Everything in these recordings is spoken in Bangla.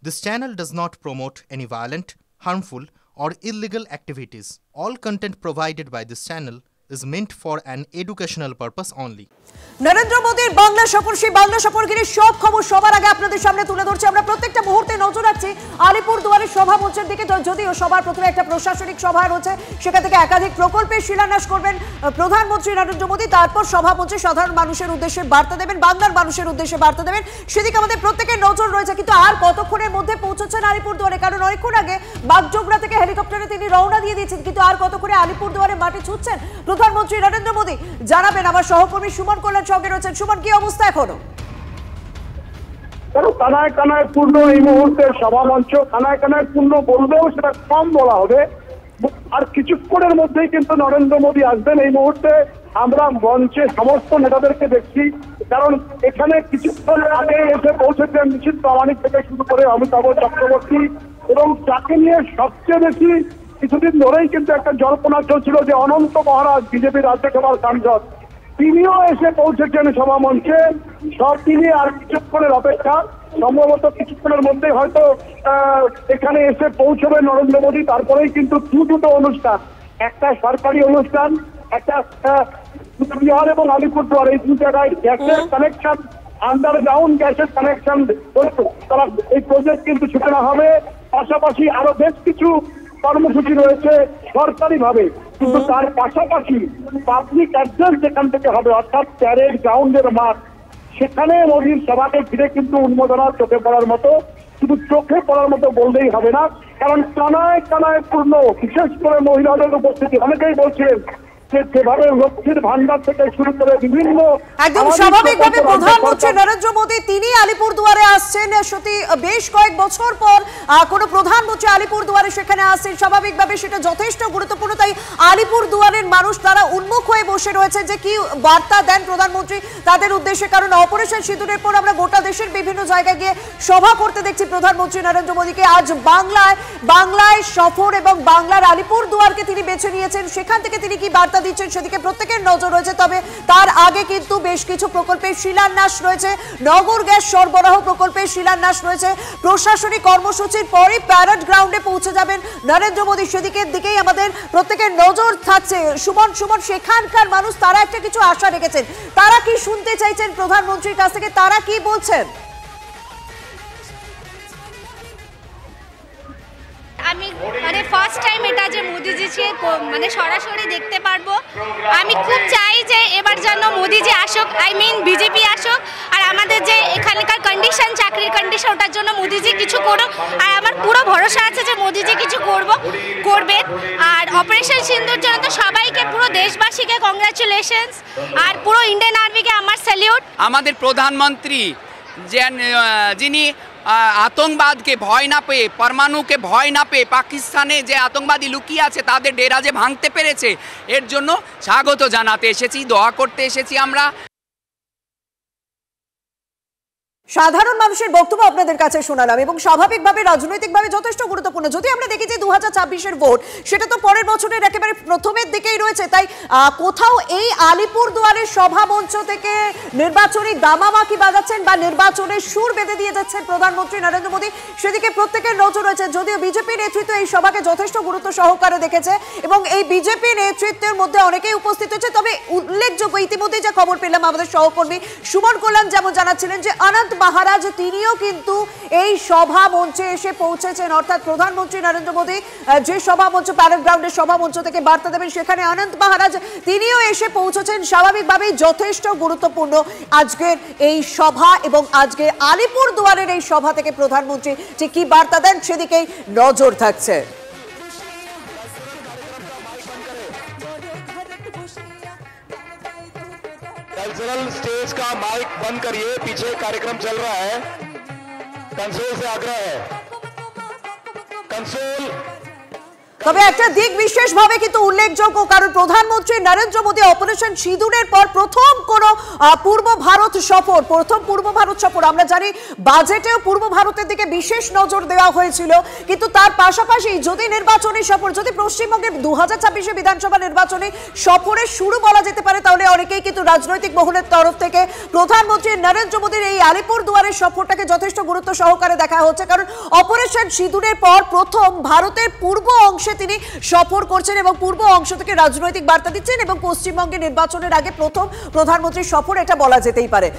This channel does not promote any violent, harmful, or illegal activities. All content provided by this channel is meant for an educational purpose only. Narendra মোদীর বাংলা সফর, সেই বাংলা সফর ঘিরে সব খবর সবার আগে আপনাদের সামনে তুলে ধরছি। আমরা প্রত্যেকটা মুহূর্তে নজর রাখছি আলিপুরদুয়ারের সভা মঞ্চের দিকে। যদিও সবার প্রথমে একটা প্রশাসনিক সভা রয়েছে, সেখান থেকে একাধিক প্রকল্পের শিলান্যাস করবেন প্রধানমন্ত্রী নরেন্দ্র মোদী। তারপর সভা মঞ্চে সাধারণ মানুষের উদ্দেশ্যে বার্তা দেবেন, বাংলার মানুষের উদ্দেশ্যে বার্তা দেবেন। সেদিকে আমাদের প্রত্যেকের নজর রয়েছে। কিন্তু আর কতক্ষণের মধ্যে পৌঁছচ্ছেন আলিপুরদুয়ারে? কারণ অনেকক্ষণ আগে বাগডোগরা থেকে হেলিকপ্টারে তিনি রওনা দিয়ে দিয়েছেন। কিন্তু আর কতক্ষণে আলিপুরদুয়ারে মাঠে ছুটছেন প্রধানমন্ত্রী নরেন্দ্র মোদী? জানাবেন আমার সহকর্মী সুমন কল্যাণ সঙ্গে রয়েছেন। সুমন, কি অবস্থা এখনো? কানায় কানায় পূর্ণ এই মুহূর্তে সভা মঞ্চ, কানায় কানায় পূর্ণ বললেও সেটা কম বলা হবে। আর কিছুক্ষণের মধ্যেই কিন্তু নরেন্দ্র মোদী আসবেন। এই মুহূর্তে আমরা মঞ্চে সমস্ত নেতাদেরকে দেখছি, কারণ এখানে কিছুক্ষণ আগে এসে পৌঁছেছেন নিশীথ প্রামাণিক থেকে শুরু করে অমিতাভ চক্রবর্তী, এবং যাকে নিয়ে সবচেয়ে বেশি কিছুদিন ধরেই কিন্তু একটা জল্পনা চলছিল যে অনন্ত মহারাজ, বিজেপি রাজ্যসভার সাংসদ, তিনিও এসে পৌঁছেছেন সভা মঞ্চে। সব মিলিয়ে আর কিছুক্ষণের অপেক্ষা, সম্ভবত কিছুক্ষণের মধ্যে হয়তো এখানে এসে পৌঁছবে নরেন্দ্র মোদী। তারপরেই কিন্তু দুটো অনুষ্ঠান, একটা সরকারি অনুষ্ঠান, একটা বিহার এবং আলিপুরদুয়ার, এই দু জায়গায় গ্যাসের কানেকশন, আন্ডারগ্রাউন্ড গ্যাসের কানেকশন তারা এই প্রজেক্ট কিন্তু সূচনা হবে। পাশাপাশি আরো বেশ কিছু কর্মসূচি রয়েছে সরকারি ভাবে, কিন্তু তার পাশাপাশি পাবলিক অ্যাড্রেস যেখান থেকে হবে, অর্থাৎ প্যারেড গ্রাউন্ডের মাঠ, সেখানে মোদীর সভাকে ঘিরে কিন্তু উন্মাদনা চোখে পড়ার মতো। শুধু চোখে পড়ার মতো বললেই হবে না, কারণ কানায় কানায় পূর্ণ, বিশেষ করে মহিলাদের উপস্থিতি। অনেকেই বলছিলেন যেভাবে লক্ষ্মীর ভান্ডার থেকে শুরু করে বিভিন্ন, একদম স্বাভাবিকভাবে প্রধানমন্ত্রী নরেন্দ্র মোদী তিনি আলিপুরদুয়ারে আসছেন। সত্যি বেশ কয়েক বছর পর কোনো প্রধানমন্ত্রী আলিপুরদুয়ারে সেখানে আসছেন, স্বাভাবিকভাবে সেটা যথেষ্ট গুরুত্বপূর্ণ। তাই আলিপুরদুয়ারের মানুষ তারা উন্মুখ হয়ে বসে রয়েছে যে কি বার্তা দেন প্রধানমন্ত্রী তাদের উদ্দেশ্যে। কারণ অপারেশন সিঁদুরের পর আমরা গোটা দেশের বিভিন্ন জায়গায় গিয়ে সভা করতে দেখছি প্রধানমন্ত্রী নরেন্দ্র মোদীকে। আজ বাংলায় সফর এবং বাংলার আলিপুরদুয়ারকে তিনি বেছে নিয়েছেন। সেখান থেকে তিনি কি বার্তা দিচ্ছেন সেদিকে প্রত্যেকের নজর রয়েছে। তবে তার আগে কিন্তু বেশ কিছু প্রকল্পের শিলান্যাস রয়েছে, নগর গ্যাস সরবরাহ প্রকল্পের শিলান্যাস রয়েছে। প্রশাসনিক কর্মসূচির পরে প্যারেড গ্রাউন্ডে পৌঁছে যাবেন নরেন্দ্র মোদী, সেদিকের দিকেই আমাদের প্রত্যেকের নজর থাকছে। সুমন, সেখানকার মানুষ তারা একটা কিছু আশা রেখেছেন, তারা কি শুনতে চাইছেন প্রধানমন্ত্রীর কাছ থেকে, তারা কি বলছেন? আমি ফার্স্ট টাইম এটা যে মোদিজিকে সরাসরি দেখতে পারবো। আমি খুব চাই যে এবার যেন মোদিজি আসুক, বিজেপি আসুক, আর আমাদের যে এখানকার কন্ডিশন, চাকরির কন্ডিশন, ওটার জন্য মোদিজি কিছু করুক। আর আমার পুরো ভরসা আছে যে মোদিজি কিছু করবেন। আর অপারেশন সিন্দুর জন্য তো সবাইকে, পুরো দেশবাসীকে কংগ্রাচুলেশনস, আর পুরো ইন্ডিয়ান আর্মিকে আমার স্যালিউট। আমাদের প্রধানমন্ত্রী যিনি আতঙ্কবাদকে ভয় না পেয়ে, পরমাণুকে ভয় না পেয়ে, পাকিস্তানে যে আতঙ্কবাদী লুকিয়ে আছে তাদের ডেরা যে ভাঙতে পেরেছে, এর জন্য স্বাগত জানাতে এসেছি, দোয়া করতে এসেছি আমরা। সাধারণ মানুষের বক্তব্য আপনাদের কাছে শোনালাম, এবং স্বাভাবিকভাবে রাজনৈতিকভাবে যথেষ্ট গুরুত্বপূর্ণ। যদি আমরা দেখি যে 2026-এর ভোট, সেটা তো পরের বছরের একেবারে প্রথমের দিকেই রয়েছে। তাই কোথাও এই আলিপুরদুয়ারের সভা মঞ্চ থেকে নির্বাচনী দামামা কি বাজাচ্ছেন বা নির্বাচনের সুর বেঁধে দিয়ে যাচ্ছেন প্রধানমন্ত্রী নরেন্দ্র মোদী, সেদিকে প্রত্যেকের নজর রয়েছে। যদিও বিজেপি নেতৃত্ব এই সভাকে যথেষ্ট গুরুত্ব সহকারে দেখেছে, এবং এই বিজেপি নেতৃত্বের মধ্যে অনেকেই উপস্থিত হয়েছে। তবে উল্লেখযোগ্য, ইতিমধ্যে যে খবর পেলাম আমাদের সহকর্মী সুমন কল্যাণ যেমন জানাচ্ছিলেন, যে অনন্ত মহারাজ তিনিও কিন্তু এই সভা মঞ্চে এসে পৌঁছেছেন। অর্থাৎ প্রধানমন্ত্রী নরেন্দ্র মোদী যে সভা মঞ্চ, প্যারেড গ্রাউন্ডের সভা মঞ্চ থেকে বার্তা দেবেন, সেখানে অনন্ত মহারাজ তিনিও এসে পৌঁছেছেন। স্বাভাবিকভাবেই যথেষ্ট গুরুত্বপূর্ণ আজকের এই সভা, এবং আজকের আলিপুরদুয়ারের এই সভা থেকে প্রধানমন্ত্রী যে কি বার্তা দেন সেদিকেই নজর থাকছে। कल्चरल स्टेज का माइक बंद करिए, पीछे कार्यक्रम चल रहा है। कंसोल से आग्रह है, कंसोल তবে একটা দিক বিশেষভাবে কিন্তু উল্লেখযোগ্য, কারণ প্রধানমন্ত্রী নরেন্দ্র মোদী অপারেশন সিঁদুরের পর প্রথম কোন পূর্ব ভারত সফর, আমরা জানি বাজেটেও পূর্ব ভারতের দিকে বিশেষ নজর দেওয়া হয়েছিল, কিন্তু তার পাশাপাশি যদি নির্বাচনী সফর, যদি পশ্চিমবঙ্গের 2026 বিধানসভা নির্বাচনী সফরের শুরু বলা যেতে পারে, তাহলে অনেকেই কিন্তু রাজনৈতিক মহলের তরফ থেকে প্রধানমন্ত্রী নরেন্দ্র মোদীর এই আলিপুরদুয়ারের সফরটাকে যথেষ্ট গুরুত্ব সহকারে দেখা হচ্ছে, কারণ অপারেশন সিঁদুরের পর প্রথম ভারতের পূর্ব অংশে তিনি সফর করছেন এবং পূর্ব অংশ থেকে রাজনৈতিক বার্তা দিচ্ছেন, এবং পশ্চিমবঙ্গের নির্বাচনের আগে প্রথম প্রধানমন্ত্রীর সফর এটা বলা যেতেই পারে।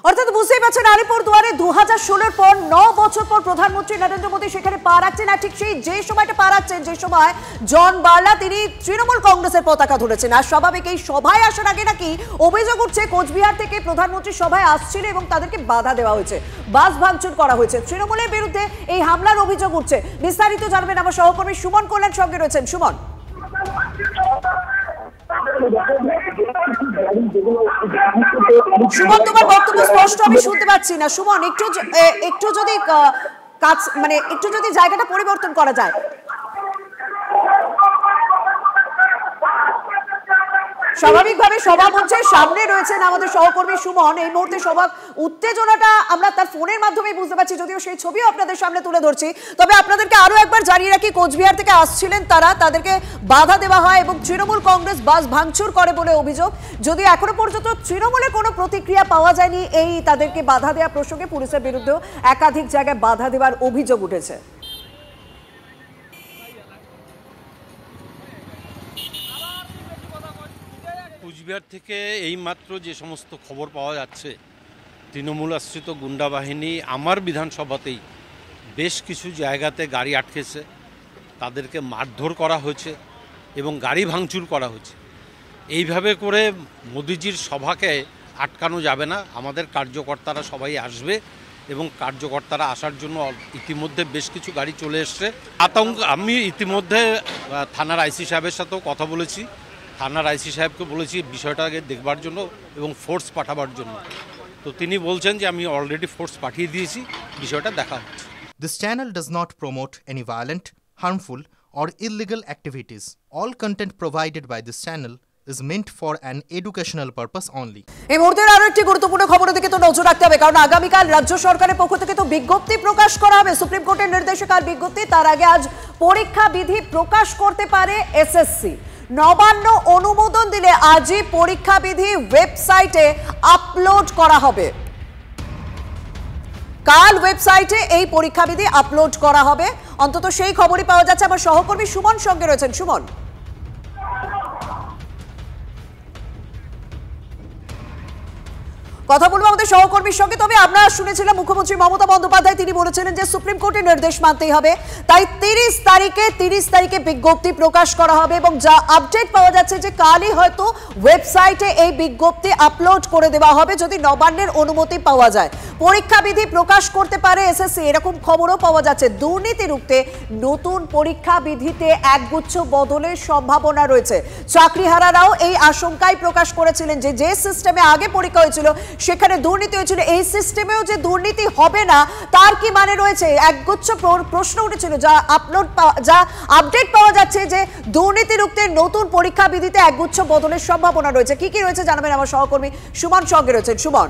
অর্থাৎ বুঝতেই পারছেন আলিপুরদুয়ারে 2016 পর 9 বছর পর প্রধানমন্ত্রী নরেন্দ্র মোদী সেখানে পা রাখছেন, আর ঠিক সেই যে সময়টা পা রাখছেন, যে সময় জন বার্লা তিনি তৃণমূল কংগ্রেসের পতাকা ধরেছেন। আর স্বাভাবিক এই সভায় আসার আগে নাকি অভিযোগ উঠছে কোচবিহার থেকে প্রধানমন্ত্রী সভায় আসছিল এবং তাদেরকে বাধা দেওয়া হয়েছে, বাস ভাঙচুর করা হয়েছে, তৃণমূলের বিরুদ্ধে এই হামলার অভিযোগ উঠছে। বিস্তারিত জানবেন আমার সহকর্মী সুমন কল্যাণ সঙ্গে রয়েছেন। সুমন, তোমার বক্তব্য স্পষ্ট আমি শুনতে পাচ্ছি না। সুমন, একটু যদি একটু যদি জায়গাটা পরিবর্তন করা যায়। স্বাভাবিকভাবে সভামঞ্চের সামনে রয়েছেন আমাদের সহকর্মী সুমন। এই মুহূর্তে সভা উত্তেজনাটা আমরা তার ফোনের মাধ্যমে বুঝতে পারছি, যদিও সেই ছবিও আপনাদের সামনে তুলে ধরছি। তবে আপনাদেরকে আরো একবার জানিয়ে রাখি, কোচবিহার থেকে আসছিলেন তারা, তাদেরকে বাধা দেওয়া হয় এবং তৃণমূল কংগ্রেস বাস ভাঙচুর করে বলে অভিযোগ। যদিও এখনো পর্যন্ত তৃণমূলের কোনো প্রতিক্রিয়া পাওয়া যায়নি এই তাদেরকে বাধা দেওয়া প্রসঙ্গে, পুলিশের বিরুদ্ধেও একাধিক জায়গায় বাধা দেওয়ার অভিযোগ উঠেছে। কোচবিহার থেকে এইমাত্র যে সমস্ত খবর পাওয়া যাচ্ছে, তৃণমূল আশ্রিত গুন্ডা বাহিনী আমার বিধানসভাতেই বেশ কিছু জায়গাতে গাড়ি আটকেছে, তাদেরকে মারধর করা হয়েছে এবং গাড়ি ভাঙচুর করা হয়েছে। এইভাবে করে মোদিজির সভাকে আটকানো যাবে না। আমাদের কার্যকর্তারা সবাই আসবে এবং কার্যকর্তারা আসার জন্য ইতিমধ্যে বেশ কিছু গাড়ি চলে এসছে। আমি ইতিমধ্যে থানার আইসি সাহেবের সাথেও কথা বলেছি, থানার আইসি সাহেবকে বলেছি বিষয়টাকে দেখবার জন্য এবং ফোর্স পাঠাবার জন্য। তো তিনি বলছেন যে আমি অলরেডি ফোর্স পাঠিয়ে দিয়েছি, বিষয়টা দেখা হচ্ছে। This channel does not promote any violent, harmful or illegal activities. All content provided by this channel is meant for an educational purpose only. এই মুহূর্তের আরো একটি গুরুত্বপূর্ণ খবরের দিকে তো নজর রাখতে হবে, কারণ আগামীকাল রাজ্য সরকারের পক্ষ থেকে তো বিজ্ঞপ্তি প্রকাশ করা হবে, সুপ্রিম কোর্টের নির্দেশে কাল বিজ্ঞপ্তি। তার আগে আজ পরীক্ষা বিধি প্রকাশ করতে পারে এসএসসি। নবান্ন অনুমোদন দিলে আজই পরীক্ষা বিধি ওয়েবসাইটে আপলোড করা হবে। কাল ওয়েবসাইটে এই পরীক্ষা বিধি আপলোড করা হবে, অন্তত সেই খবরই পাওয়া যাচ্ছে। আমার সহকর্মী সুমন সঙ্গে রয়েছেন। সুমন, কথা বলবো আমাদের সহকর্মীর সঙ্গে। তবে আমরা শুনেছিলাম মুখ্যমন্ত্রী মমতা বন্দ্যোপাধ্যায় তিনি বলেছিলেন যে সুপ্রিম কোর্টের নির্দেশ মানতেই হবে, তাই 30 তারিখে বিজ্ঞপ্তি প্রকাশ করা হবে এবং যা আপডেট পাওয়া যাচ্ছে যে কালই হয়তো ওয়েবসাইটে এই বিজ্ঞপ্তি আপলোড করে দেওয়া হবে যদি নবান্নের অনুমতি পাওয়া যায়। পরীক্ষা বিধি প্রকাশ করতে পারে এসএসসি, এরকম খবরও পাওয়া যাচ্ছে। দুর্নীতি রুখতে নতুন পরীক্ষা বিধিতে একগুচ্ছ বদলের সম্ভাবনা রয়েছে। চাকরিহারারাও এই আশঙ্কাই প্রকাশ করেছিলেন যে যে সিস্টেমে আগে পরীক্ষা হয়েছিল সেখানে দুর্নীতি হয়েছিল, এই সিস্টেমেও যে দুর্নীতি হবে না তার কি মানে রয়েছে? একগুচ্ছ প্রশ্ন উঠেছিল, যা আপডেট পাওয়া যাচ্ছে যে দুর্নীতি রুখতে নতুন পরীক্ষা বিধিতে একগুচ্ছ বদলের সম্ভাবনা রয়েছে। কি কি রয়েছে জানাবেন আমার সহকর্মী সুমন সঙ্গে রয়েছেন। সুমন,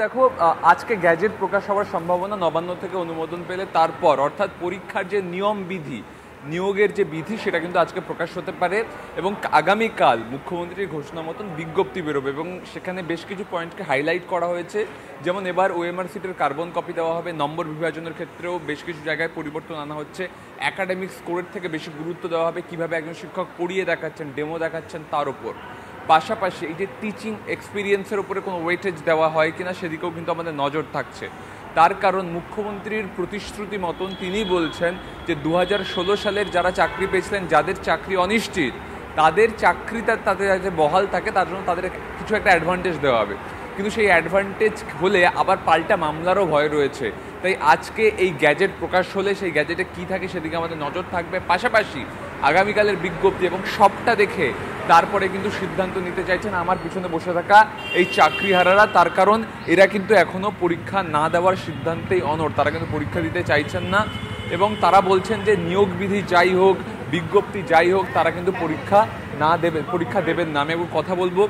দেখো আজকে গ্যাজেট প্রকাশ হওয়ার সম্ভাবনা নবান্ন থেকে অনুমোদন পেলে তারপর, অর্থাৎ পরীক্ষার যে নিয়ম বিধি, নিয়োগের যে বিধি সেটা কিন্তু আজকে প্রকাশ হতে পারে এবং আগামীকাল মুখ্যমন্ত্রীর ঘোষণা মতন বিজ্ঞপ্তি বেরোবে এবং সেখানে বেশ কিছু পয়েন্টকে হাইলাইট করা হয়েছে। যেমন এবার ওএমআর সিটের কার্বন কপি দেওয়া হবে, নম্বর বিভাজনের ক্ষেত্রেও বেশ কিছু জায়গায় পরিবর্তন আনা হচ্ছে, একাডেমিক স্কোরের থেকে বেশি গুরুত্ব দেওয়া হবে, কীভাবে একজন শিক্ষক পড়িয়ে দেখাচ্ছেন, ডেমো দেখাচ্ছেন তার ওপর। পাশাপাশি এই যে টিচিং এক্সপিরিয়েন্সের উপরে কোনো ওয়েটেজ দেওয়া হয় কিনা সেদিকেও কিন্তু আমাদের নজর থাকছে। তার কারণ মুখ্যমন্ত্রীর প্রতিশ্রুতি মতন তিনি বলছেন যে 2016 সালের যারা চাকরি পেয়েছিলেন, যাদের চাকরি অনিশ্চিত, তাদের চাকরিটা তাদের যাতে বহাল থাকে তার জন্য তাদের কিছু একটা অ্যাডভান্টেজ দেওয়া হবে। কিন্তু সেই অ্যাডভান্টেজ হলে আবার পাল্টা মামলারও ভয় রয়েছে। তাই আজকে এই গ্যাজেট প্রকাশ হলে সেই গ্যাজেটে কী থাকে সেদিকে আমাদের নজর থাকবে। পাশাপাশি আগামীকালের বিজ্ঞপ্তি এবং সবটা দেখে তারপরে কিন্তু সিদ্ধান্ত নিতে চাইছেন আমার পিছনে বসে থাকা এই চাকরিহারারা। তার কারণ এরা কিন্তু এখনো পরীক্ষা না দেওয়ার সিদ্ধান্তেই অনড়, তারা কিন্তু পরীক্ষা দিতে চাইছেন না এবং তারা বলছেন যে নিয়োগ বিধি যাই হোক, বিজ্ঞপ্তি যাই হোক, তারা কিন্তু পরীক্ষা দেবেন না। আমি একটু কথা বলবো,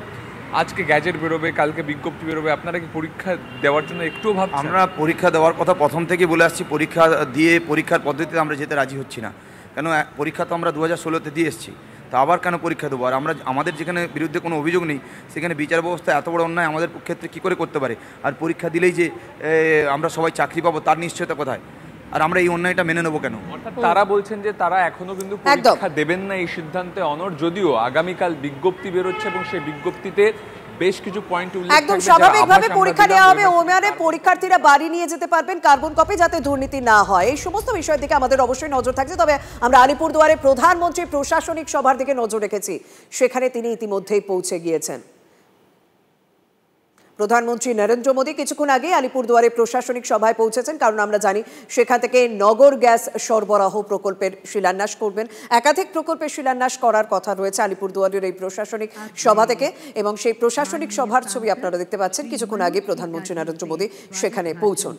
আজকে গ্যাজেট বেরোবে, কালকে বিজ্ঞপ্তি বেরোবে, আপনারা কি পরীক্ষা দেওয়ার জন্য একটুও ভাবছেন? আমরা পরীক্ষা দেওয়ার কথা প্রথম থেকে বলে আসছি, পরীক্ষা দিয়ে পরীক্ষার পদ্ধতিতে আমরা যেতে রাজি হচ্ছি না। কেন, পরীক্ষা তো আমরা 2016-তে দিয়ে এসেছি, তা আবার কেন পরীক্ষা দেবো? আর আমাদের যেখানে বিরুদ্ধে কোনো অভিযোগ নেই, সেখানে বিচার ব্যবস্থা এত বড় অন্যায় আমাদের ক্ষেত্রে কী করে করতে পারে? আর পরীক্ষা দিলেই যে আমরা সবাই চাকরি পাবো তার নিশ্চয়তা কোথায়? আর আমরা এই অন্যায়টা মেনে নেবো কেন? তারা বলছেন যে তারা এখনো কিন্তু পরীক্ষা দেবেন না, এই সিদ্ধান্তে অনড়, যদিও আগামীকাল বিজ্ঞপ্তি বেরোচ্ছে এবং সেই বিজ্ঞপ্তিতে বেশ কিছু পয়েন্ট উল্লেখ থাকবে। একদম স্বাভাবিকভাবে পরীক্ষা নেওয়া হবে, ওমারে পরীক্ষার্থীরা বাড়ি নিয়ে যেতে পারবেন কার্বন কপি, যাতে দুর্নীতি না হয়। এই সমস্ত বিষয়ের দিকে আমাদের অবশ্যই নজর থাকছে। তবে আমরা আলিপুরদুয়ারে প্রধানমন্ত্রী প্রশাসনিক সভার দিকে নজর রেখেছি, সেখানে তিনি ইতিমধ্যেই পৌঁছে গিয়েছেন। প্রধানমন্ত্রী নরেন্দ্র মোদী কিছুক্ষণ আগে আলিপুরদুয়ারে প্রশাসনিক সভায় পৌঁছেছেন, কারণ আমরা জানি সেখান থেকে নগর গ্যাস সরবরাহ প্রকল্পের শিলান্যাস করবেন। একাধিক প্রকল্পের শিলান্যাস করার কথা রয়েছে আলিপুরদুয়ারের এই প্রশাসনিক সভা থেকে, এবং সেই প্রশাসনিক সভার ছবি আপনারা দেখতে পাচ্ছেন। কিছুক্ষণ আগে প্রধানমন্ত্রী নরেন্দ্র মোদী সেখানে পৌঁছন।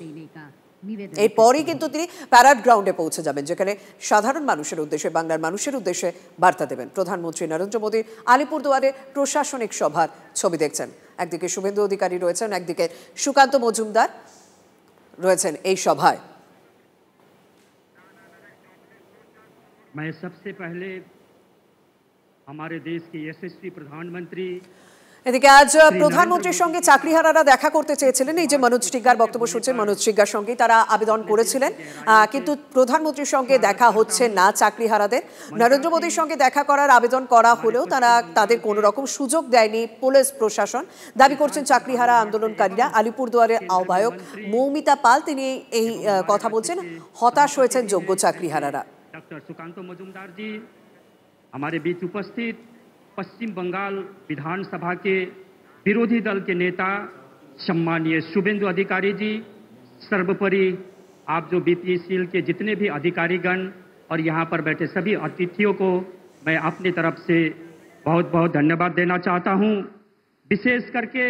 এরপরই কিন্তু তিনি প্যারেড গ্রাউন্ডে পৌঁছে যাবেন, যেখানে সাধারণ মানুষের উদ্দেশ্যে, বাংলার মানুষের উদ্দেশ্যে বার্তা দেবেন। প্রধানমন্ত্রী নরেন্দ্র মোদী আলিপুরদুয়ারে প্রশাসনিক সভার ছবি দেখছেন। একদিকে শুভেন্দু অধিকারী রয়েছেন, একদিকে সুকান্ত মজুমদার রয়েছেন এই সভায়। मैं सबसे पहले हमारे देश के यशस्वी प्रधानमंत्री এদিকে আজ প্রধানমন্ত্রীর সঙ্গে চাকরিহারারা দেখা করতে চেয়েছিলেন। এই যে মনোজ টিগ্গার বক্তব্য শুনছেন, মনোজ টিগ্গার সঙ্গে তারা আবেদন করেছিলেন, কিন্তু প্রধানমন্ত্রীর সঙ্গে দেখা হচ্ছে না চাকরিহারাদের। নরেন্দ্র মোদীর সঙ্গে দেখা করার আবেদন করা হলেও তাদের কোনো রকম সুযোগ দেয়নি পুলিশ প্রশাসন, দাবি করছেন চাকরিহারা আন্দোলনকারীরা। আলিপুরদুয়ারের আহ্বায়ক মৌমিতা পাল তিনি এই কথা বলছেন, হতাশ হয়েছেন যোগ্য চাকরিহারারা। डॉक्टर सुकांत मजुमदार जी हमारे बीच उपस्थित, पश्चिम बंगाल विधानसभा के विरोधी दल के नेता सम्मानीय शुभेंदु अधिकारी जी, सर्वोपरि आप जो बीपीसीएल के जितने भी अधिकारीगण और यहाँ पर बैठे सभी अतिथियों को मैं अपनी तरफ से बहुत बहुत धन्यवाद देना चाहता हूँ। विशेष करके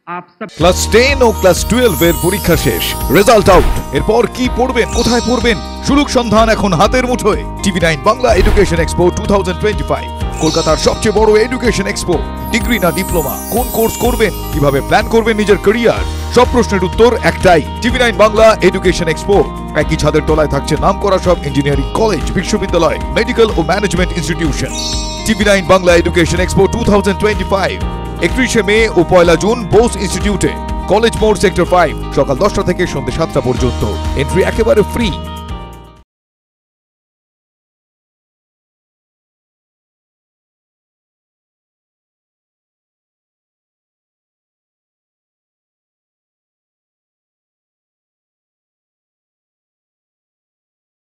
आप सब ক্লাস 10 ও ক্লাস 12 এর পরীক্ষা শেষ, রেজাল্ট আউট। এরপর কি পড়বেন, কোথায় পড়বেন, সুলুক সন্ধান এখন হাতের মুঠোয়। টিভি9 বাংলা এডুকেশন এক্সপো 2025, কলকাতার সবচেয়ে বড় এডুকেশন এক্সপো। ডিগ্রি না ডিপ্লোমা, কোন কোর্স করবেন, কিভাবে প্ল্যান করবেন নিজের ক্যারিয়ার, সব প্রশ্নের উত্তর একটাই। TV nine Bangla education expo. একই ছাদের তলায় থাকছে নামকরা সব ইঞ্জিনিয়ারিং কলেজ, বিশ্ববিদ্যালয়, মেডিকেল ও management institution. TV nine Bangla education expo 2025, 31 May ও 1 জুন বোস ইনস্টিটিউটে, কলেজ মোড়, সেক্টর 5, সকাল 10টা থেকে সন্ধ্যে 7টা পর্যন্ত। এন্ট্রি একেবারে ফ্রি।